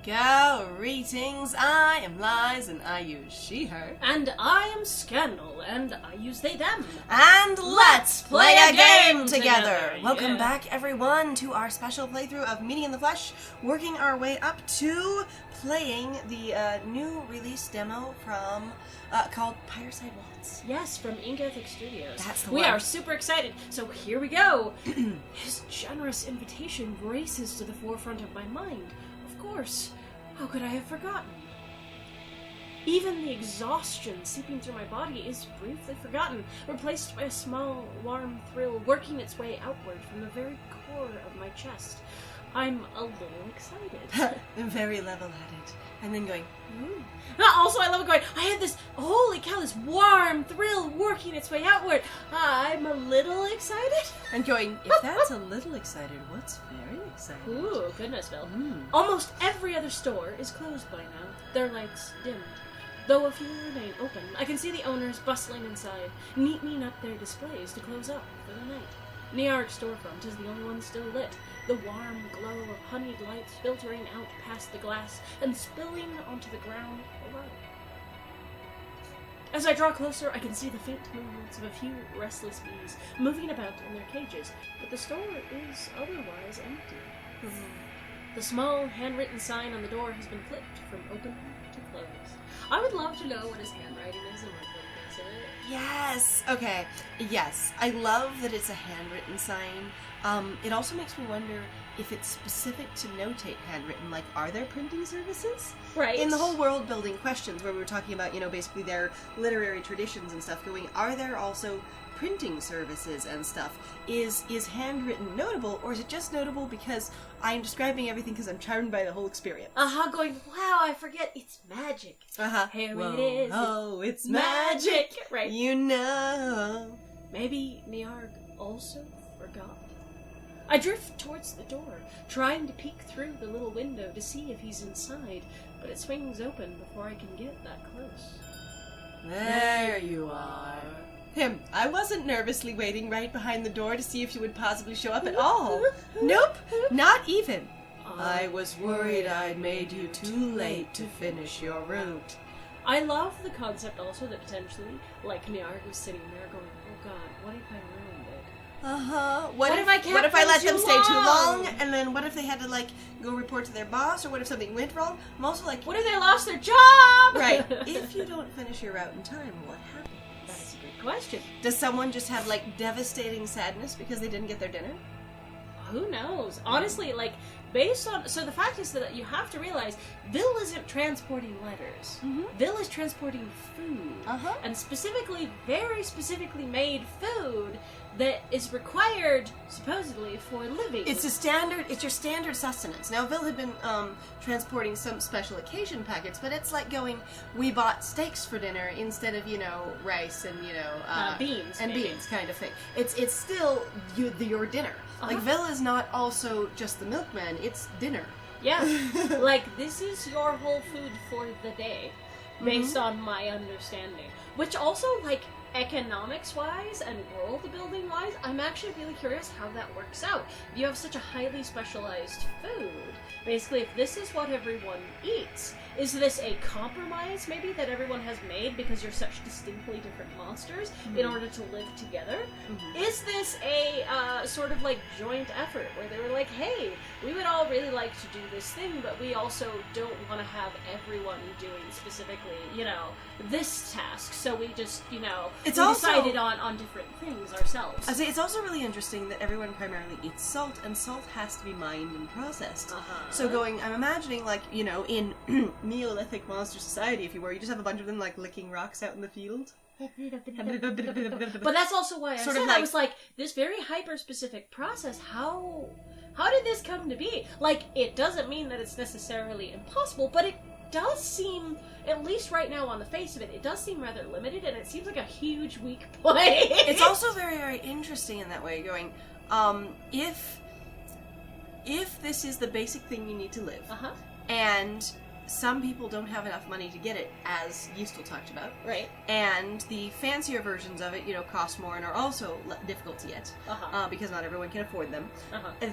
Greetings, I am Lies and I use she, her. And I am Scandal and I use they, them. And let's play a game together! Welcome Yeah. back, everyone, to our special playthrough of Meeting in the Flesh, working our way up to playing the new release demo from, called Pyreside Waltz. Yes, from InkEthic Studios. That's the We one. are super excited, so here we go. His generous invitation races to the forefront of my mind. Of course, how could I have forgotten? Even the exhaustion seeping through my body is briefly forgotten, replaced by a small, warm thrill working its way outward from the very core of my chest. I'm a little excited. Very level-headed. And then going, ooh. Also, I love it going, I had this, holy cow, this warm thrill working its way outward. I'm a little excited. And going, if that's a little excited, what's very excited? Ooh, goodness, Bill. Almost every other store is closed by now, their lights dimmed. Though a few remain open, I can see the owners bustling inside, neatening up their displays to close up for the night. Nyargh's storefront is the only one still lit, the warm glow of honeyed lights filtering out past the glass and spilling onto the ground below. As I draw closer, I can see the faint movements of a few restless bees moving about in their cages, but the store is otherwise empty. The small, handwritten sign on the door has been flipped from open to close. I would love to know what his handwriting is and what one thinks of it. Yes. Okay. Yes. I love that it's a handwritten sign. It also makes me wonder if it's specific to notate handwritten. Like, are there printing services? Right. In the whole world building questions where we were talking about, basically their literary traditions and stuff going, are there also printing services and stuff? Is handwritten notable, or is it just notable because I'm describing everything because I'm charmed by the whole experience? Going, wow, I forget, it's magic. Here Whoa. it is. Oh, it's Magic! Right. You know. Maybe Nyargh also forgot. I drift towards the door, trying to peek through the little window to see if he's inside, but it swings open before I can get that close. There you are. Him. I wasn't nervously waiting right behind the door to see if you would possibly show up at all. Nope, not even. I was worried I'd made you too late to finish your route. I love the concept also that potentially, like, Nyargh was sitting there going, oh god, what if I ruined it? What if I let them stay too long? And then what if they had to, go report to their boss? Or what if something went wrong? I'm also like, what if they lost their job? Right. If you don't finish your route in time, what happens? That's a good question. Does someone just have, devastating sadness because they didn't get their dinner? Who knows? Honestly, based on... So the fact is that you have to realize, Vil isn't transporting letters. Vil is transporting food. And specifically, very specifically made food that is required, supposedly, for living. It's your standard sustenance. Now, Vil had been transporting some special occasion packets, but it's like going, we bought steaks for dinner instead of, rice and, beans. And maybe. beans, kind of thing. It's still your dinner. Vil is not also just the milkman, it's dinner. Yeah. This is your whole food for the day, based on my understanding. Which also, economics-wise and world-building-wise, I'm actually really curious how that works out. If you have such a highly specialized food, basically, if this is what everyone eats, is this a compromise, maybe, that everyone has made because you're such distinctly different monsters in order to live together? Is this a sort of, joint effort where they were like, hey, we would all really like to do this thing, but we also don't want to have everyone doing specifically, this task, so we just, we decided on different things ourselves. I say it's also really interesting that everyone primarily eats salt, and salt has to be mined and processed. So I'm imagining, in Neolithic monster society, if you were, you just have a bunch of them, licking rocks out in the field. But that's also why I was like, this very hyper-specific process, how did this come to be? It doesn't mean that it's necessarily impossible, but it does seem, at least right now on the face of it, it does seem rather limited, and it seems like a huge weak point. It's also very, very interesting in that way, going, if this is the basic thing you need to live, and some people don't have enough money to get it, as Yustel talked about, right? And the fancier versions of it, cost more and are also difficult to get, because not everyone can afford them,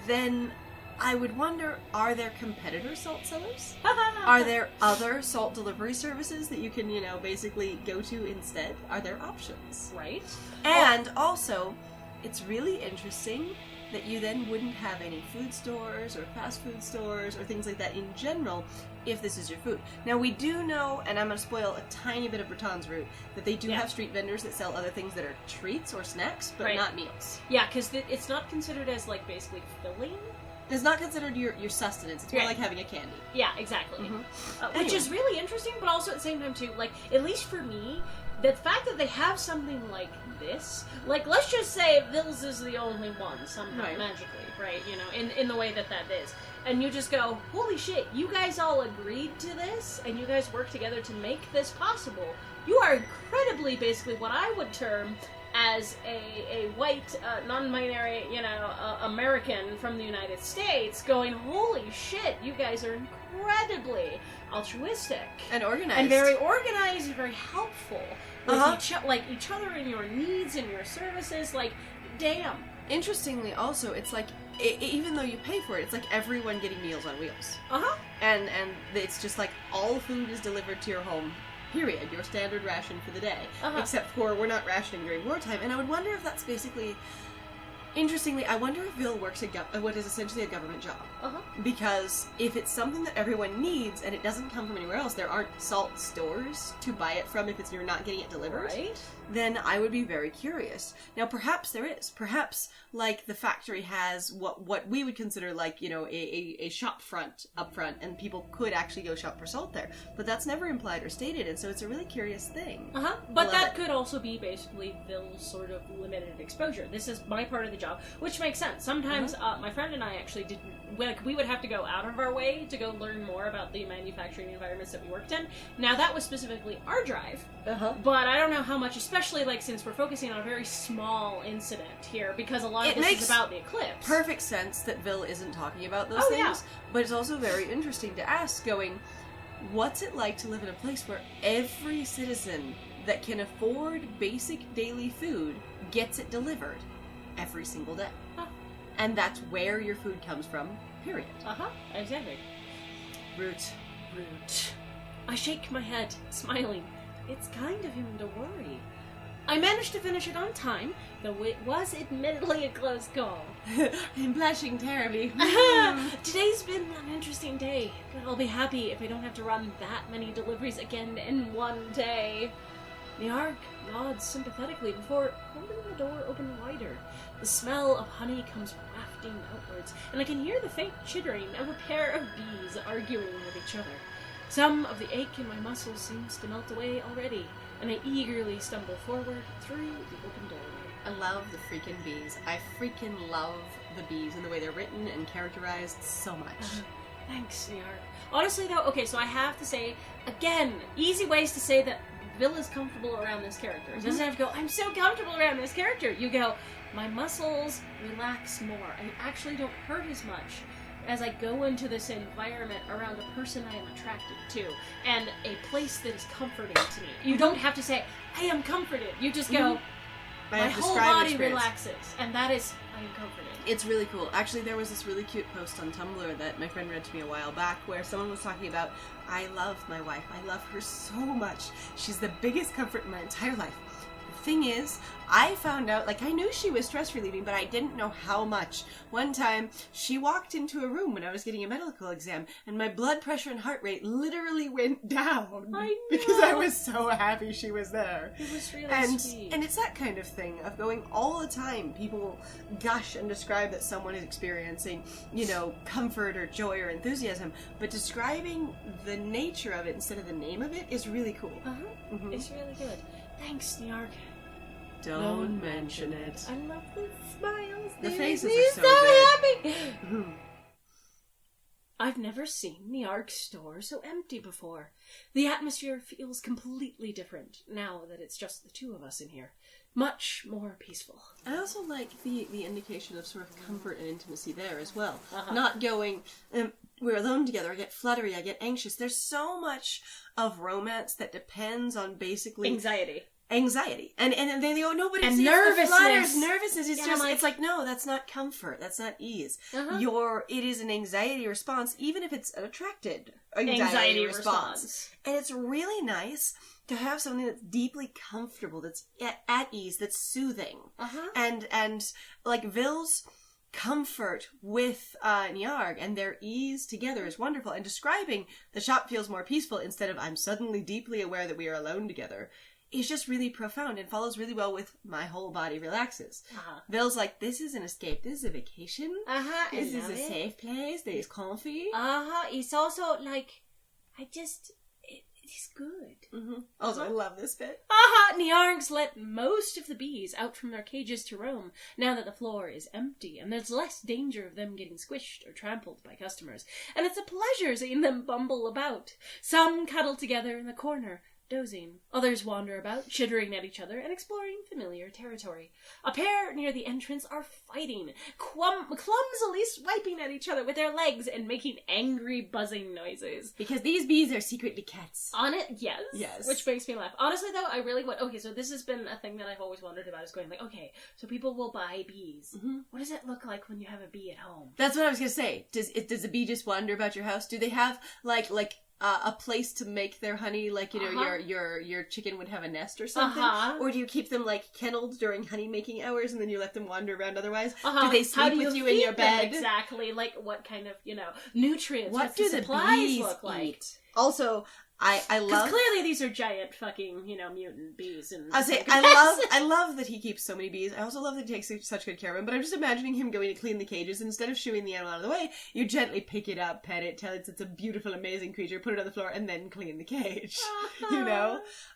then I would wonder, are there competitor salt sellers? Are there other salt delivery services that you can, basically go to instead? Are there options? Right. And also, it's really interesting that you then wouldn't have any food stores or fast food stores or things like that in general if this is your food. Now, we do know, and I'm going to spoil a tiny bit of Breton's route, that they do have street vendors that sell other things that are treats or snacks, but not meals. Yeah, because it's not considered as, like, basically filling. It's not considered your sustenance. It's more like having a candy. Yeah, exactly. Mm-hmm. Which is really interesting, but also at the same time, too, like, at least for me, the fact that they have something like this, like, let's just say Vils is the only one, somehow, magically, right? In the way that is. And you just go, holy shit, you guys all agreed to this, and you guys worked together to make this possible. You are incredibly, basically, what I would term as a white, non-binary, American from the United States going, holy shit, you guys are incredibly altruistic. And organized. And very organized and very helpful with each other and your needs and your services. Like, damn. Interestingly, also, it's like, even though you pay for it, it's like everyone getting Meals on Wheels. And it's just like all food is delivered to your home. Period. Your standard ration for the day. Except for we're not rationing during wartime. And I would wonder if that's basically... Interestingly, I wonder if Vil works at what is essentially a government job. Because if it's something that everyone needs and it doesn't come from anywhere else, there aren't salt stores to buy it from if you're not getting it delivered. Then I would be very curious. Now, perhaps there is. Perhaps, like, the factory has what we would consider, like, a shop front up front, and people could actually go shop for salt there. But that's never implied or stated, and so it's a really curious thing. But that could also be basically Vil's sort of limited exposure. This is my part of the job, which makes sense. Sometimes my friend and I actually didn't, like, we would have to go out of our way to go learn more about the manufacturing environments that we worked in. Now, that was specifically our drive, but I don't know how much, especially, like, since we're focusing on a very small incident here, because a lot of this is about the eclipse. Perfect sense that Vil isn't talking about those things, but it's also very interesting to ask, going, what's it like to live in a place where every citizen that can afford basic daily food gets it delivered every single day? And that's where your food comes from, period. Exactly. Root. I shake my head, smiling. It's kind of him to worry. I managed to finish it on time, though it was admittedly a close call. I'm blushing terribly. Today's been an interesting day, but I'll be happy if I don't have to run that many deliveries again in one day. Nyargh nods sympathetically before holding the door open wider. The smell of honey comes wafting outwards, and I can hear the faint chittering of a pair of bees arguing with each other. Some of the ache in my muscles seems to melt away already, and I eagerly stumble forward through the open doorway. I love the freaking bees. I freaking love the bees and the way they're written and characterized so much. Thanks, Nyargh. Honestly, though, okay, so I have to say, again, easy ways to say that Vil is comfortable around this character. It doesn't have to go, I'm so comfortable around this character. You go, my muscles relax more. I actually don't hurt as much as I go into this environment around a person I am attracted to and a place that is comforting to me. You don't have to say, I am comforted. You just go, my whole body relaxes, and that is, I am comforted. It's really cool. Actually, there was this really cute post on Tumblr that my friend read to me a while back where someone was talking about, I love my wife. I love her so much. She's the biggest comfort in my entire life. The thing is, I found out, like, I knew she was stress relieving, but I didn't know how much. One time, she walked into a room when I was getting a medical exam, and my blood pressure and heart rate literally went down. I know. Because I was so happy she was there. It was really sweet. And it's that kind of thing of going all the time. People gush and describe that someone is experiencing, comfort or joy or enthusiasm, but describing the nature of it instead of the name of it is really cool. It's really good. Thanks, Nyargh. Don't mention it. I love the smiles. The faces are so good. Happy. I've never seen Nyargh's store so empty before. The atmosphere feels completely different now that it's just the two of us in here. Much more peaceful. I also like the indication of sort of comfort and intimacy there as well. Not going, we're alone together, I get fluttery, I get anxious. There's so much of romance that depends on basically... Anxiety. anxiety. And they go, no, but it's nervousness. The flutters, nervousness. It's Yeah, just, like, it's like, no, that's not comfort. That's not ease. Uh-huh. It is an anxiety response, even if it's an attracted Anxiety response. And it's really nice to have something that's deeply comfortable, that's at ease, that's soothing. Uh-huh. And like Vil's comfort with Nyargh and their ease together is wonderful. And describing the shop feels more peaceful instead of I'm suddenly deeply aware that we are alone together is just really profound and follows really well with my whole body relaxes. Vil's like, this is an escape. This is a vacation. This is a safe place. There's comfy. It's also like, it's good. Also, I love this bit. Nyargh's let most of the bees out from their cages to roam, now that the floor is empty, and there's less danger of them getting squished or trampled by customers. And it's a pleasure seeing them bumble about. Some cuddle together in the corner, dozing. Others wander about, chittering at each other and exploring familiar territory. A pair near the entrance are fighting, clumsily swiping at each other with their legs and making angry buzzing noises. Because these bees are secretly cats. On it, yes. Yes. Which makes me laugh. Honestly, though, I really want... Okay, so this has been a thing that I've always wondered about, is going like, okay, so people will buy bees. What does it look like when you have a bee at home? That's what I was going to say. Does the bee just wander about your house? Do they have, like a place to make their honey, like, you know, your chicken would have a nest or something? Or do you keep them, like, kennelled during honey making hours and then you let them wander around otherwise? Do they sleep with you in your bed? Exactly. Like, what kind of, nutrients? What do the supplies bees look like? Eat? Also, I love... Because clearly these are giant fucking, mutant bees. And I love that he keeps so many bees. I also love that he takes such good care of them. But I'm just imagining him going to clean the cages. Instead of shooing the animal out of the way, you gently pick it up, pet it, tell it it's a beautiful, amazing creature, put it on the floor, and then clean the cage.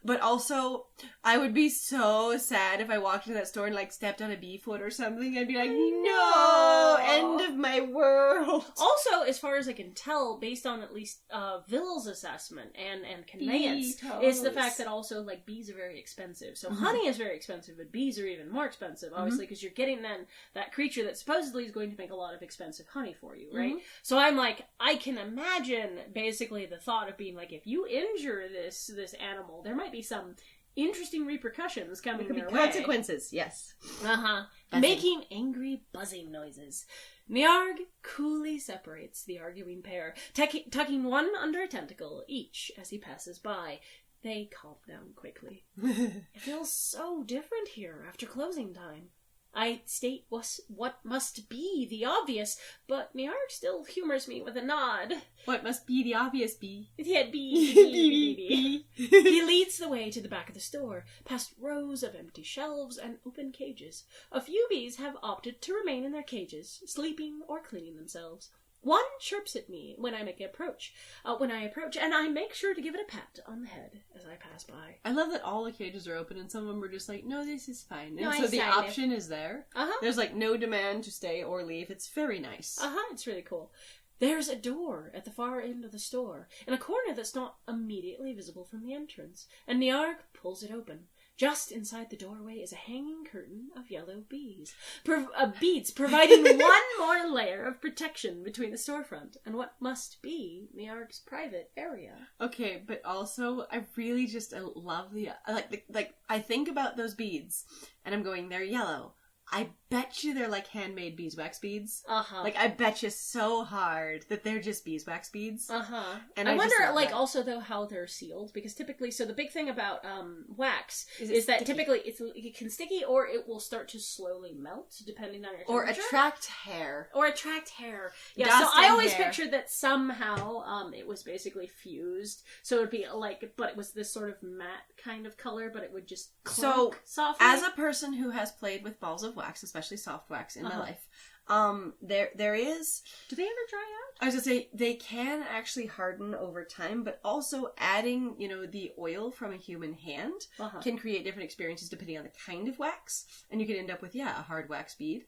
But also, I would be so sad if I walked into that store and, like, stepped on a bee foot or something. I'd be like, no! End of my world! Also, as far as I can tell, based on at least Vil's assessment and conveyance, is the fact that also, like, bees are very expensive. So honey is very expensive, but bees are even more expensive, obviously, because you're getting then that creature that supposedly is going to make a lot of expensive honey for you, right? So I'm like, I can imagine basically the thought of being like, if you injure this animal, there might be some interesting repercussions coming their way. Consequences, yes. Making angry buzzing noises. Nyargh coolly separates the arguing pair, tucking one under a tentacle each as he passes by. They calm down quickly. It feels so different here after closing time. I state what must be the obvious, but Nyargh still humors me with a nod. What must be the obvious, bee? Yeah, bee. He leads the way to the back of the store, past rows of empty shelves and open cages. A few bees have opted to remain in their cages, sleeping or cleaning themselves. One chirps at me when I approach, and I make sure to give it a pat on the head as I pass by. I love that all the cages are open and some of them are just like, no, this is fine. And no, so the option is there. There's like no demand to stay or leave. It's very nice. It's really cool. There's a door at the far end of the store, in a corner that's not immediately visible from the entrance, and Nyargh pulls it open. Just inside the doorway is a hanging curtain of yellow beads, providing one more layer of protection between the storefront and what must be Nyargh's private area. Okay, but also I really just love the I think about those beads and I'm going, they're yellow. I bet you they're like handmade beeswax beads. Like, I bet you so hard that they're just beeswax beads. And I wonder, like, that. also, though, how they're sealed. Because typically, so the big thing about wax is that sticky? typically it can sticky or it will start to slowly melt, depending on your temperature. Or attract hair. Yeah, Dust so I always hair. pictured that somehow it was basically fused. So it would be like, but it was this sort of matte kind of color, but it would just clunk softly. As a person who has played with balls of wax, especially soft wax in my life, there is... Do they ever dry out? I was going to say, they can actually harden over time, but also adding, the oil from a human hand can create different experiences depending on the kind of wax, and you can end up with, a hard wax bead,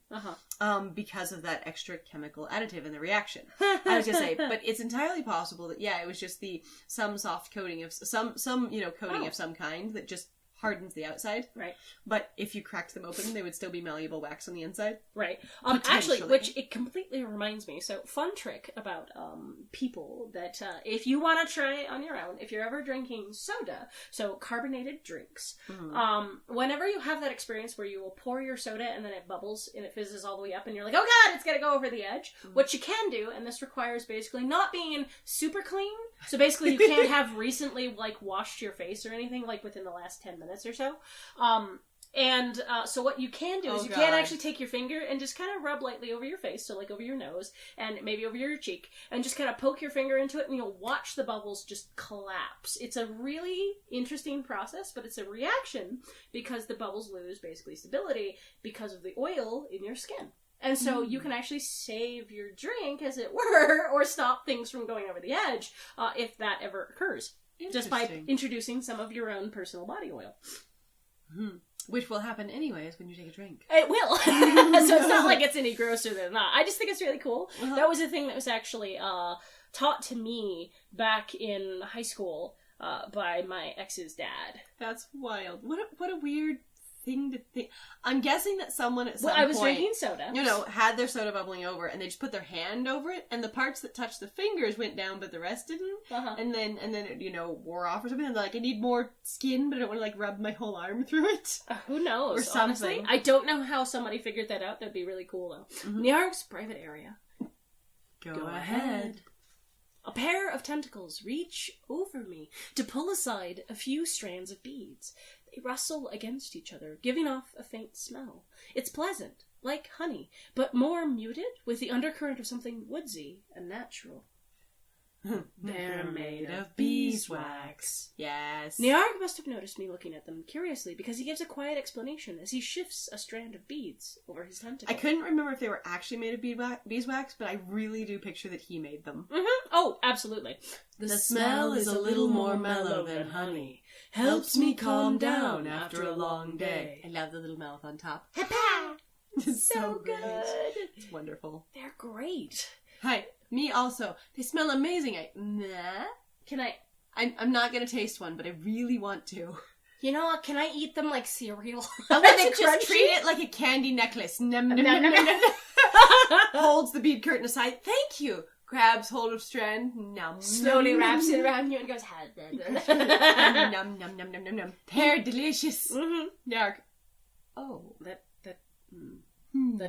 because of that extra chemical additive in the reaction. I was going to say, but it's entirely possible that, it was just some soft coating of, some coating of some kind that just hardens the outside. Right. But if you cracked them open, they would still be malleable wax on the inside. Right. Actually, which it completely reminds me. So, fun trick about people that if you want to try it on your own, if you're ever drinking soda, so carbonated drinks, whenever you have that experience where you will pour your soda and then it bubbles and it fizzes all the way up and you're like, oh god, it's gonna go over the edge. What you can do, and this requires basically not being super clean, so basically you can't have recently like washed your face or anything like within the last 10 minutes or so. So what you can do is you can actually take your finger and just kind of rub lightly over your face, so like over your nose and maybe over your cheek, and just kind of poke your finger into it and you'll watch the bubbles just collapse. It's a really interesting process, but it's a reaction because the bubbles lose basically stability because of the oil in your skin. And so you can actually save your drink, as it were, or stop things from going over the edge if that ever occurs. Just by introducing some of your own personal body oil. Which will happen anyways when you take a drink. It will. So it's not like it's any grosser than that. I just think it's really cool. That was a thing that was actually taught to me back in high school by my ex's dad. That's wild. What a weird thing to think. I'm guessing that someone at some point... I was drinking soda. Had their soda bubbling over, and they just put their hand over it, and the parts that touched the fingers went down, but the rest didn't. And then it, wore off or something, and they're like, I need more skin, but I don't want to, rub my whole arm through it. Who knows, or something. Honestly. I don't know how somebody figured that out. That'd be really cool, though. Nyargh's private area. Go ahead. A pair of tentacles reach over me to pull aside a few strands of beads. They rustle against each other, giving off a faint smell. It's pleasant, like honey, but more muted, with the undercurrent of something woodsy and natural. They're made of beeswax. Yes. Nyargh must have noticed me looking at them curiously, because he gives a quiet explanation as he shifts a strand of beads over his tentacle. I couldn't remember if they were actually made of beeswax, but I really do picture that he made them. Oh, absolutely. The smell is a little more mellow than honey. Helps me calm down after a long day. I love the little mouth on top. It's so good. It's wonderful. They're great. Hi. Me also. They smell amazing. I'm not gonna taste one, but I really want to. You know what? Can I eat them like cereal? I want to just treat it like a candy necklace. Num, num, num, num, num. Holds the bead curtain aside. Thank you. Grabs hold of strand. Num. Slowly wraps it around you and goes. Num num num num num num. They're delicious. Nyargh. Oh, that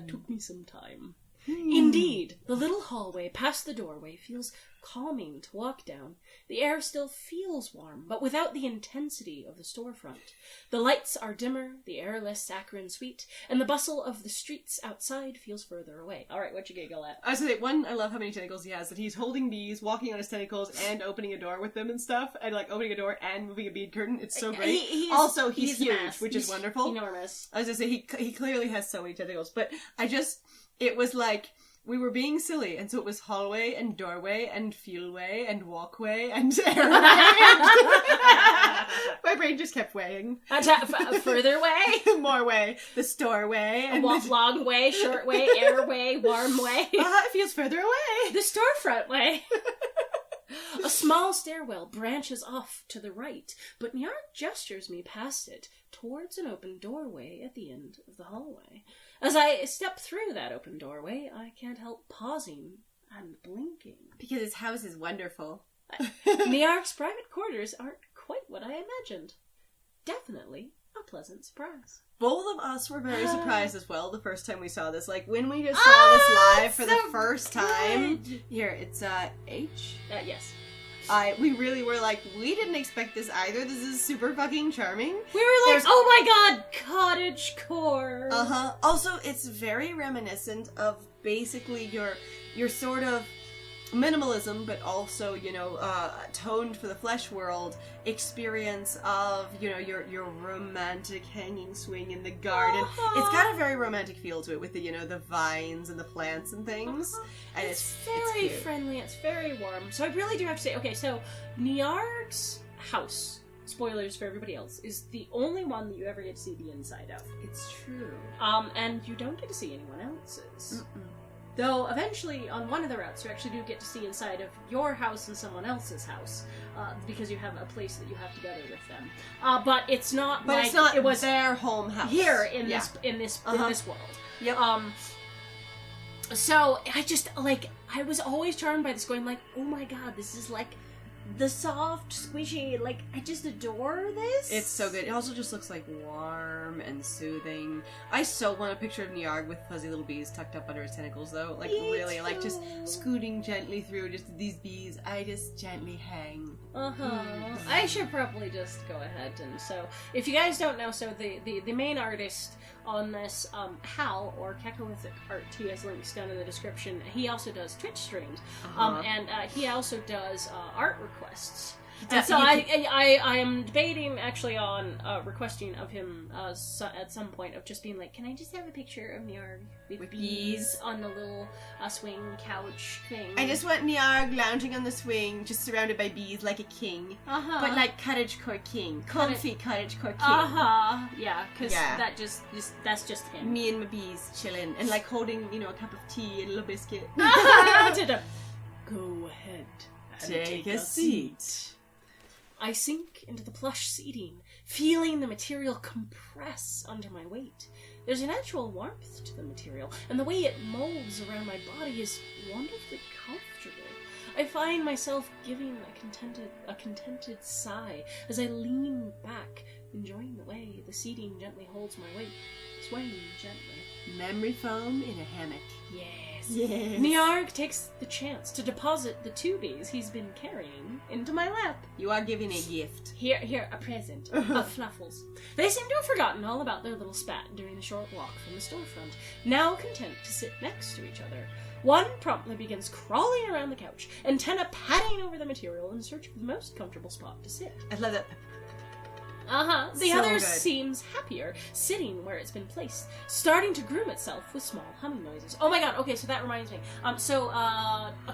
took me some time. Indeed, the little hallway past the doorway feels calming to walk down. The air still feels warm, but without the intensity of the storefront. The lights are dimmer, the air less saccharine sweet, and the bustle of the streets outside feels further away. Alright, what you giggle at? I was gonna say, one, I love how many tentacles he has, that he's holding these, walking on his tentacles, and opening a door with them and stuff, and opening a door and moving a bead curtain. It's so great. He's huge, which is wonderful. Enormous. I was gonna say, he clearly has so many tentacles, but it was like, we were being silly, and so it was hallway and doorway and fuelway and walkway and airway. My brain just kept weighing. Further way? More way. The storeway. And long way, short way, airway, warm way. It feels further away. The storefront way. A small stairwell branches off to the right, but Nyargh gestures me past it towards an open doorway at the end of the hallway. As I step through that open doorway, I can't help pausing and blinking. Because his house is wonderful. Nyargh's private quarters aren't quite what I imagined. Definitely a pleasant surprise. Both of us were very surprised as well the first time we saw this. Like, when we just saw this live for the first time. Here, it's H? Yes. We really were like, we didn't expect this either. This is super fucking charming. We were like, oh my god, cottage core. Also, it's very reminiscent of basically your sort of minimalism, but also, toned for the flesh world experience of, your romantic hanging swing in the garden. It's got a very romantic feel to it with the vines and the plants and things. And it's very friendly, it's very warm. So I really do have to say, okay, so Nyargh's house, spoilers for everybody else, is the only one that you ever get to see the inside of. It's true. And you don't get to see anyone else's. Though eventually, on one of the routes, you actually do get to see inside of your house and someone else's house, because you have a place that you have together with them. But it's not But like it's not it was their home house. here in this world. Yep. So I was always charmed by this, going like, oh my god, this is like the soft, squishy, like, I just adore this. It's so good. It also just looks like warm and soothing. I so want a picture of Nyargh with fuzzy little bees tucked up under his tentacles, though. Like, Me really, like, just too. scooting gently through just these bees. I just gently hang. I should probably just go ahead and, so, if you guys don't know, so the main artist on this, Hal, or CacoEthicArt, he has links down in the description. He also does Twitch streams, and he also does art requests. And so I am debating actually on requesting of him at some point of just being like, can I just have a picture of Nyargh with bees on the little swing couch thing? I just want Nyargh lounging on the swing, just surrounded by bees like a king. But like cottagecore king. Comfy cottagecore king. Yeah, because that's just him. Me and my bees chilling, and like holding, you know, a cup of tea and a little biscuit. Go ahead. Take a seat. I sink into the plush seating, feeling the material compress under my weight. There's a natural warmth to the material, and the way it molds around my body is wonderfully comfortable. I find myself giving a contented sigh as I lean back, enjoying the way the seating gently holds my weight, swaying gently. Memory foam in a hammock. Yes. Yes. Nyargh takes the chance to deposit the 2 bees he's been carrying into my lap. You are giving a gift. Here, a present of Fluffles. They seem to have forgotten all about their little spat during the short walk from the storefront, now content to sit next to each other. One promptly begins crawling around the couch, antenna patting over the material in search of the most comfortable spot to sit. I love that. The So other good. seems happier, sitting where it's been placed, starting to groom itself with small humming noises. Oh my god, okay, so that reminds me. A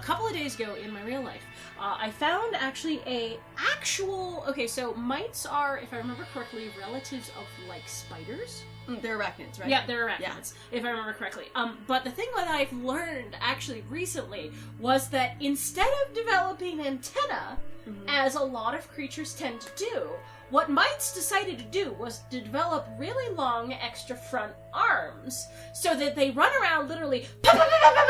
couple of days ago in my real life, I found actually okay, so mites are, if I remember correctly, relatives of, like, spiders. They're arachnids, right? Yeah, they're arachnids, if I remember correctly. But the thing that I've learned, actually, recently, was that instead of developing antennae, as a lot of creatures tend to do, what mites decided to do was to develop really long extra front arms, so that they run around literally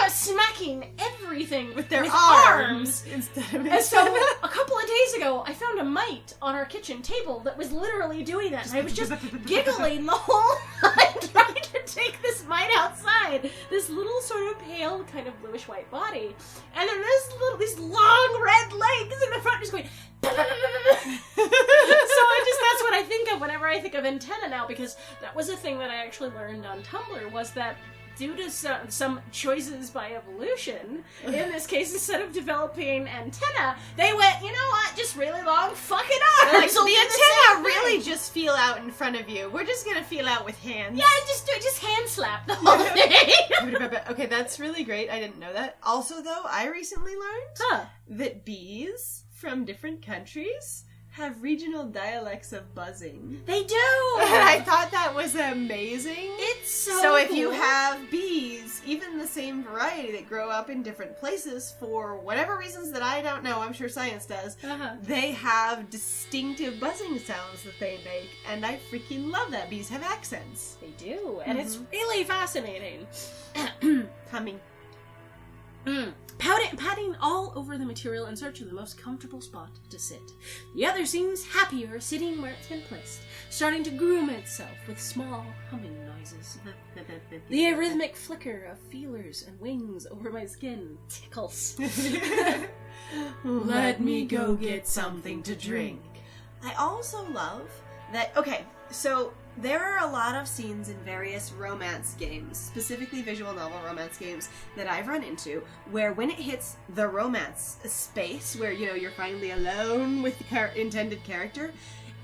smacking everything With their arms. instead of And so, a couple of days ago, I found a mite on our kitchen table that was literally doing that, and I was just giggling the whole time trying to take this mite outside. This little sort of pale, kind of bluish-white body, and then these long red legs in the front just going... So that's what I think of whenever I think of antenna now, because that was a thing that I actually learned on Tumblr, was that due to some choices by evolution, in this case, instead of developing antenna, they went, you know what, just really long fucking arms. Like, so the antenna really just feel out in front of you. We're just gonna feel out with hands. Yeah, just hand slap the whole thing. Okay, that's really great. I didn't know that. Also, though, I recently learned that bees from different countries have regional dialects of buzzing. They do! And I thought that was amazing. It's so So if cool. you have bees, even the same variety that grow up in different places for whatever reasons that I don't know, I'm sure science does, they have distinctive buzzing sounds that they make, and I freaking love that. Bees have accents. They do, and it's really fascinating. Humming. Patting all over the material in search of the most comfortable spot to sit. The other seems happier sitting where it's been placed, starting to groom itself with small humming noises. The arrhythmic flicker of feelers and wings over my skin tickles. Let me go get something to drink. I also love that, okay, so there are a lot of scenes in various romance games, specifically visual novel romance games, that I've run into, where when it hits the romance space, where, you know, you're finally alone with the intended character,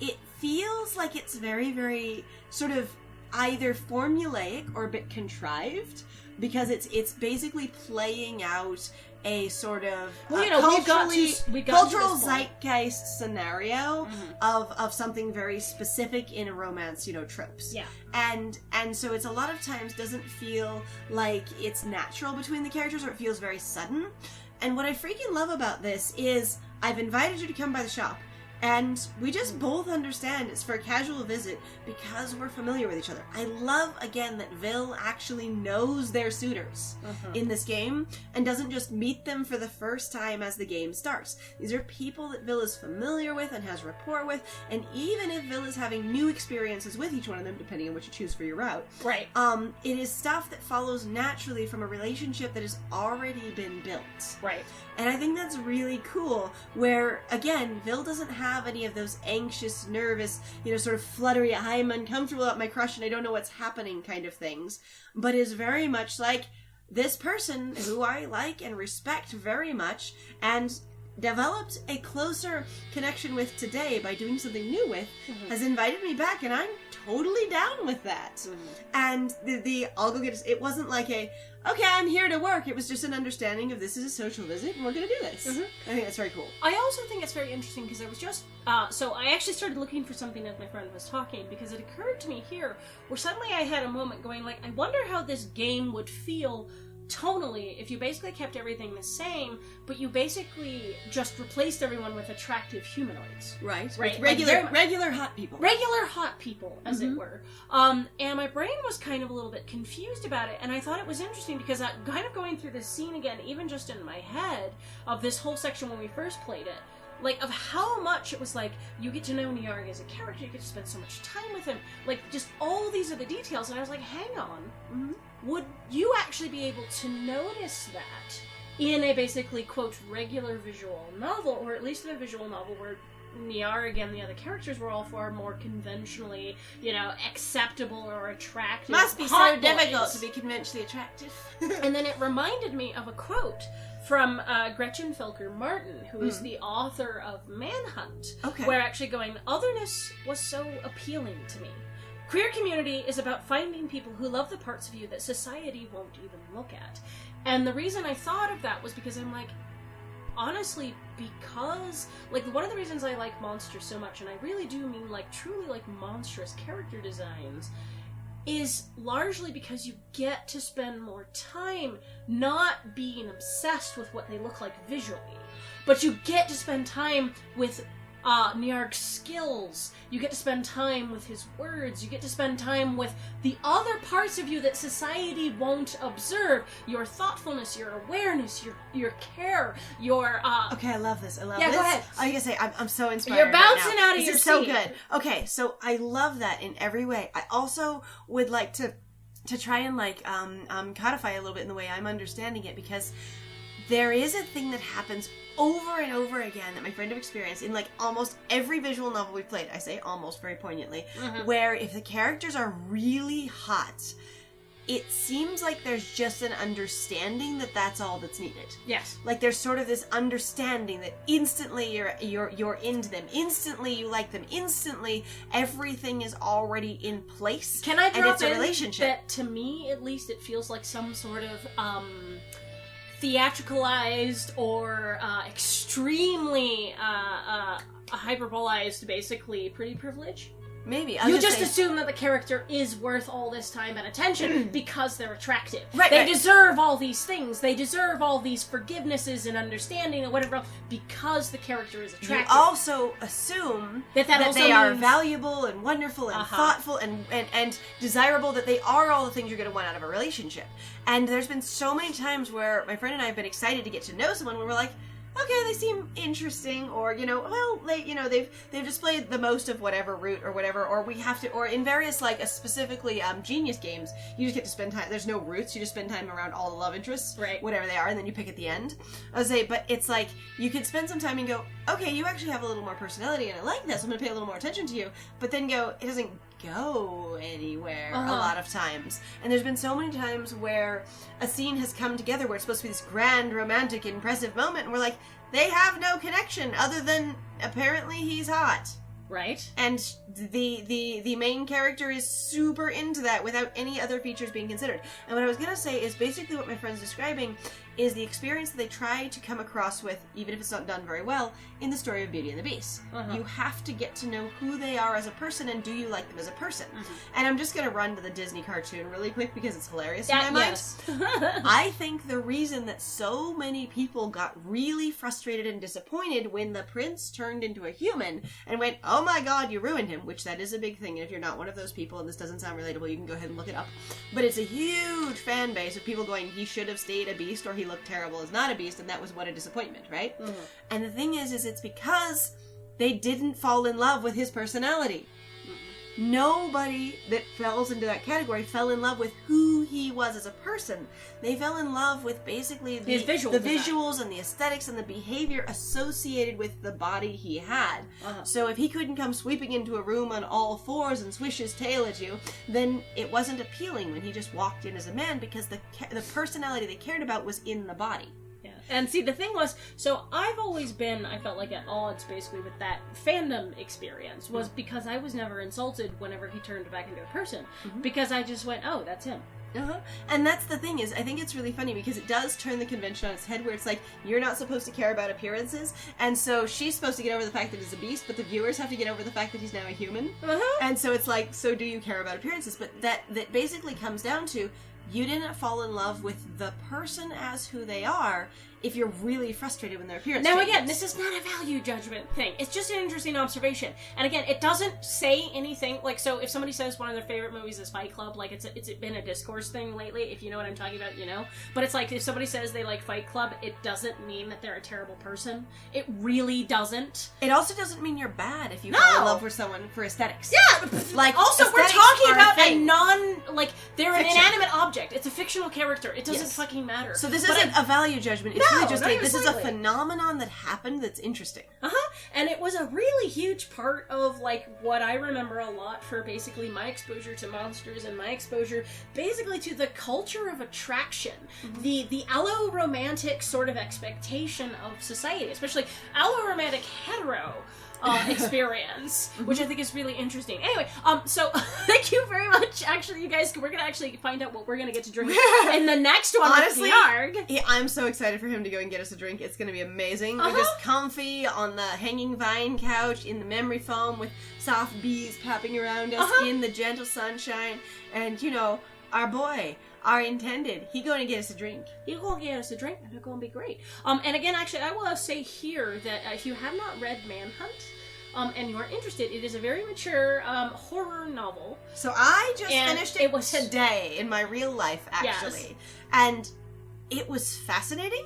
it feels like it's very, very sort of either formulaic or a bit contrived, because it's basically playing out a sort of well, you know, we got to cultural this point. zeitgeist scenario of something very specific in a romance, you know, tropes. Yeah. And so it's a lot of times doesn't feel like it's natural between the characters, or it feels very sudden. And what I freaking love about this is I've invited you to come by the shop. And we just both understand it's for a casual visit because we're familiar with each other. I love, again, that Vil actually knows their suitors in this game and doesn't just meet them for the first time as the game starts. These are people that Vil is familiar with and has rapport with, and even if Vil is having new experiences with each one of them, depending on what you choose for your route, right? It is stuff that follows naturally from a relationship that has already been built. Right. And I think that's really cool, where, again, Vil doesn't have any of those anxious, nervous, you know, sort of fluttery, I'm uncomfortable about my crush and I don't know what's happening kind of things, but is very much like this person who I like and respect very much and developed a closer connection with today by doing something new with, has invited me back, and I'm totally down with that. And the I'll go get it wasn't like a, okay, I'm here to work. It was just an understanding of this is a social visit and we're going to do this. I think that's very cool. I also think it's very interesting because I was just, so I actually started looking for something as my friend was talking, because it occurred to me here where suddenly I had a moment going like, I wonder how this game would feel tonally if you basically kept everything the same, but you basically just replaced everyone with attractive humanoids. Right. Right. Regular hot people. Regular hot people, as it were. And my brain was kind of a little bit confused about it, and I thought it was interesting because I'm kind of going through this scene again, even just in my head, of this whole section when we first played it. Like, of how much it was like, you get to know Nyargh as a character, you get to spend so much time with him, like, just all these are the details, and I was like, hang on, would you actually be able to notice that in a basically, quote, regular visual novel, or at least in a visual novel where Nyargh and the other characters were all far more conventionally, you know, acceptable or attractive. Must be so difficult to be conventionally attractive. And then it reminded me of a quote from Gretchen Felker Martin, who is the author of Manhunt, where actually going, otherness was so appealing to me. Queer community is about finding people who love the parts of you that society won't even look at. And the reason I thought of that was because I'm like, honestly, because, like, one of the reasons I like monsters so much, and I really do mean, like, truly, like, monstrous character designs, is largely because you get to spend more time not being obsessed with what they look like visually, but you get to spend time with Nyargh's skills, you get to spend time with his words, you get to spend time with the other parts of you that society won't observe, your thoughtfulness, your awareness, your care, your Okay, I love this. I love yeah, this. go ahead. I gotta say, I'm so inspired. You're bouncing right now. out of this your is so seat. good. Okay, so I love that in every way. I also would like to try and like codify a little bit in the way I'm understanding it, because there is a thing that happens over and over again that my friend have experienced in like almost every visual novel we've played. I say almost very poignantly, where if the characters are really hot, it seems like there's just an understanding that that's all that's needed. Yes. Like there's sort of this understanding that instantly you're into them, instantly you like them, instantly everything is already in place. Can I drop and it's a in relationship. that to me, at least, it feels like some sort of theatricalized or extremely hyperbolized, basically, pretty privilege? Maybe. You just assume that the character is worth all this time and attention because they're attractive. Right, they right. deserve all these things. They deserve all these forgivenesses and understanding and whatever else because the character is attractive. You also assume that also they are means- valuable and wonderful and thoughtful and desirable, that they are all the things you're going to want out of a relationship. And there's been so many times where my friend and I have been excited to get to know someone where we're like, okay, they seem interesting, or, you know, well, they've displayed the most of whatever route or whatever, or we have to, or in various, like, specifically Genius games, you just get to spend time, there's no routes, you just spend time around all the love interests, right, whatever they are, and then you pick at the end. I would say, but it's like, you could spend some time and go, okay, you actually have a little more personality, and I like this, I'm gonna pay a little more attention to you, but then go, it doesn't go anywhere a lot of times. And there's been so many times where a scene has come together where it's supposed to be this grand, romantic, impressive moment, and we're like, they have no connection other than apparently he's hot. Right. And the main character is super into that without any other features being considered. And what I was gonna say is basically what my friend's describing is the experience that they try to come across with, even if it's not done very well, in the story of Beauty and the Beast. You have to get to know who they are as a person, and do you like them as a person. And I'm just going to run to the Disney cartoon really quick because it's hilarious in my mind. Yes. I think the reason that so many people got really frustrated and disappointed when the prince turned into a human and went, oh my god, you ruined him, which that is a big thing. If you're not one of those people, and this doesn't sound relatable, you can go ahead and look it up. But it's a huge fan base of people going, he should have stayed a beast, or he looked terrible as not a beast, and that was what a disappointment, right? And the thing is it's because they didn't fall in love with his personality. Nobody that falls into that category fell in love with who he was as a person. They fell in love with basically the visuals and the aesthetics and the behavior associated with the body he had. So if he couldn't come sweeping into a room on all fours and swish his tail at you, then it wasn't appealing when he just walked in as a man, because the personality they cared about was in the body. And see, the thing was, so I've always been, I felt like, at odds, basically, with that fandom experience, was because I was never insulted whenever he turned back into a person. Because I just went, oh, that's him. And that's the thing is, I think it's really funny because it does turn the convention on its head, where it's like, you're not supposed to care about appearances, and so she's supposed to get over the fact that he's a beast, but the viewers have to get over the fact that he's now a human. And so it's like, so do you care about appearances? But that basically comes down to, you didn't fall in love with the person as who they are if you're really frustrated when their appearance changes. Again, this is not a value judgment thing. It's just an interesting observation. And again, it doesn't say anything, like, so if somebody says one of their favorite movies is Fight Club, like, it's been a discourse thing lately, if you know what I'm talking about, you know? But it's like, if somebody says they like Fight Club, it doesn't mean that they're a terrible person. It really doesn't. It also doesn't mean you're bad if you fall in love with someone for aesthetics. Yeah! Like, also, we're talking about a like, they're an inanimate object. It's a fictional character. It doesn't fucking matter. So this isn't a value judgment. It's really just this is a phenomenon that happened that's interesting. And it was a really huge part of, like, what I remember a lot for basically my exposure to monsters and my exposure basically to the culture of attraction. The allo-romantic sort of expectation of society, especially allo-romantic hetero experience, which I think is really interesting. Anyway, so thank you very much. Actually, you guys, we're gonna actually find out what we're gonna get to drink in the next one. Honestly, with Nyargh. Yeah, I'm so excited for him to go and get us a drink. It's gonna be amazing. We're just comfy on the hanging vine couch in the memory foam with soft bees popping around us in the gentle sunshine, and you know, our boy, our intended, he going to get us a drink. He's going to get us a drink, and it's going to be great. And again, actually, I will say here that if you have not read Manhunt, and you are interested, it is a very mature horror novel. So I just finished it today in my real life, actually. And it was fascinating.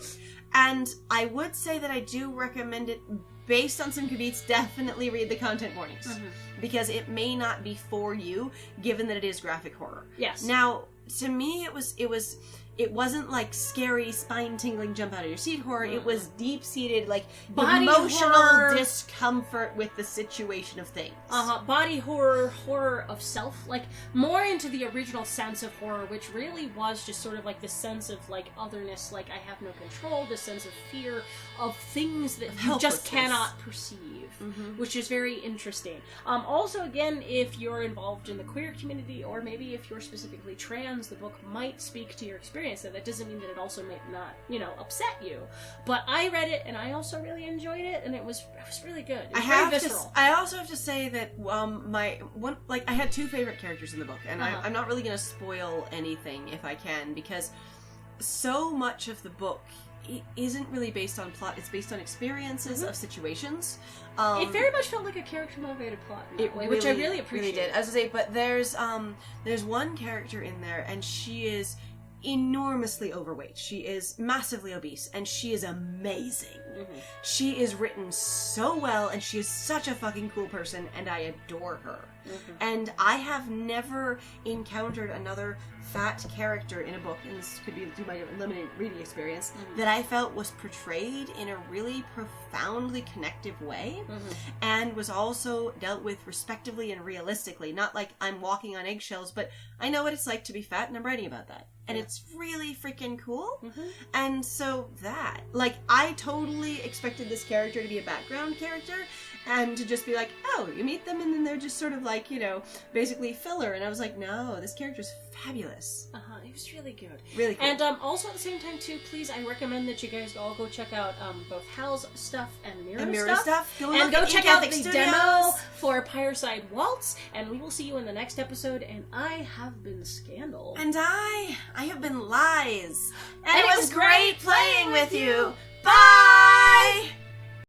And I would say that I do recommend it. Based on some caveats, definitely read the content warnings. Because it may not be for you, given that it is graphic horror. Yes. Now, to me, it wasn't like scary, spine-tingling, jump out of your seat horror. It was deep-seated, like, body emotional horror. Discomfort with the situation of things. Body horror, horror of self, like, more into the original sense of horror, which really was just sort of like this sense of, like, otherness, like, I have no control, this sense of fear of things that you just cannot perceive, which is very interesting. Also, again, if you're involved in the queer community, or maybe if you're specifically trans, the book might speak to your experience. So that doesn't mean that it also may not, you know, upset you. But I read it, and I also really enjoyed it, and it was really good. It was very visceral. I also have to say that I had two favorite characters in the book, and I'm not really going to spoil anything if I can, because so much of the book isn't really based on plot. It's based on experiences of situations. It very much felt like a character-motivated plot in that way, which I really appreciated. Really did. As I say, but there's one character in there, and she is enormously overweight. She is massively obese, and she is amazing. She is written so well, and she is such a fucking cool person, and I adore her. And I have never encountered another fat character in a book, and this could be through my limited reading experience, that I felt was portrayed in a really profoundly connective way, and was also dealt with respectively and realistically. Not like I'm walking on eggshells, but I know what it's like to be fat, and I'm writing about that. And it's really freaking cool. And so I totally expected this character to be a background character, And to just be like, oh, you meet them and then they're just sort of like, basically filler. And I was like, no, this character's fabulous. It was really good. Really cool. And also at the same time, too, please, I recommend that you guys all go check out both Hal's stuff and Miru stuff. And go check out the Studios. demo for Pyreside Waltz. And we will see you in the next episode. And I have been Scandal. And I have been Lies. And it was great playing with you. Bye!